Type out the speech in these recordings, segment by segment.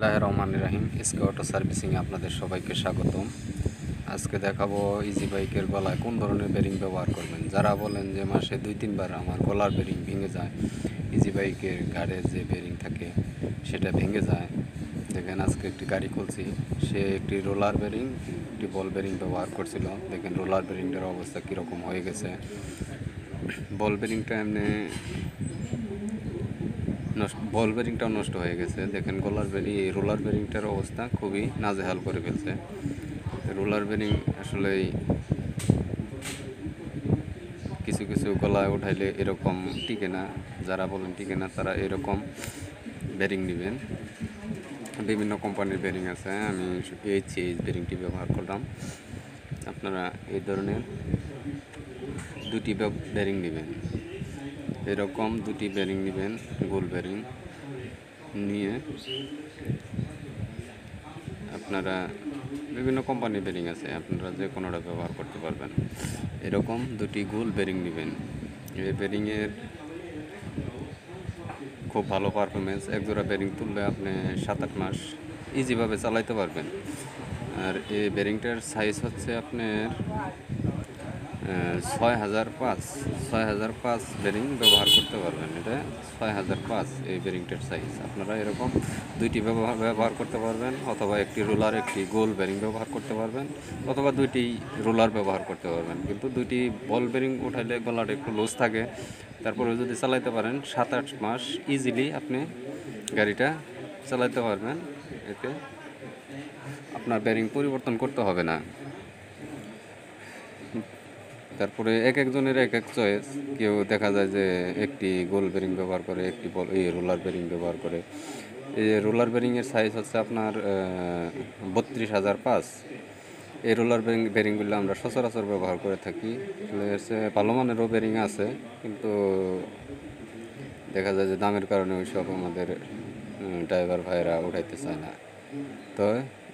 রহিম SK auto সার্ভিসিংয়ে আপনাদের সবাইকে স্বাগতম। আজকে দেখাবো ইজি বাইকের গলায় কোন ধরনের বেরিং ব্যবহার করবেন। যারা বলেন যে মাসে 2-3 বার আমার গলার বেরিং ভেঙে যায়, ইজি বাইকের গাড়ির যে বেরিং থাকে সেটা ভেঙে যায়, দেখেন আজকে একটি গাড়ি খুলছি, সে একটি রোলার বেরিং একটি বল বেরিং ব্যবহার করছিল। দেখেন রোলার বেরিংটার অবস্থা কীরকম হয়ে গেছে। বল বেরিংটা এমনি বল বেরিংটাও নষ্ট হয়ে গেছে। দেখেন রোলার বেরিংটার অবস্থা খুবই নাজেহাল করে ফেলছে। রোলার বেরিং আসলেই কিছু কিছু গলায় উঠাইলে এরকম টিকে না। যারা বলেন টিকে না তারা এরকম বেরিং নেবেন। বিভিন্ন কোম্পানির বেরিং আছে, আমি এই বেরিংটি ব্যবহার করলাম। আপনারা এই ধরনের দুটি বেরিং নেবেন, এরকম দুটি বেরিং নেবেন, গোল বেরিং নিয়ে আপনারা বিভিন্ন কোম্পানির বেরিং আছে, আপনারা যে কোনোটা ব্যবহার করতে পারবেন। এরকম দুটি গোল বেরিং নেবেন। এই বেরিংয়ের খুব ভালো পারফরমেন্স। একজোড়া বেরিং তুললে আপনি 7-8 মাস ইজিভাবে চালাইতে পারবেন। আর এই বেরিংটার সাইজ হচ্ছে আপনার 6005 বেরিং ব্যবহার করতে পারবেন। এটা 6005 এই বেরিংটার সাইজ। আপনারা এরকম দুইটি ব্যবহার করতে পারবেন, অথবা একটি রোলার একটি গোল বেরিং ব্যবহার করতে পারবেন, অথবা দুইটি রোলার ব্যবহার করতে পারবেন। কিন্তু দুইটি বল বেরিং উঠাইলে গলাটা একটু লুজ থাকে। তারপরে যদি চালাইতে পারেন 7-8 মাস ইজিলি আপনি গাড়িটা চালাইতে পারবেন। এতে আপনার বেরিং পরিবর্তন করতে হবে না। তারপরে এক একজনের এক এক চয়েস। কেউ দেখা যায় যে একটি গোল বেরিং ব্যবহার করে, একটি রোলার বেরিং ব্যবহার করে। এই রোলার বেরিংয়ের সাইজ হচ্ছে আপনার 32,005। এই রোলার বেরিংগুলো আমরা সচরাচর ব্যবহার করে থাকি। ভালো মানেরও বেরিং আছে, কিন্তু দেখা যায় যে দামের কারণে ওইসব আমাদের ড্রাইভার ভাইয়েরা উঠাইতে চায় না। তো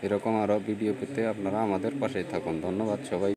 এরকম আরও ভিডিও পেতে আপনারা আমাদের পাশেই থাকুন। ধন্যবাদ সবাই।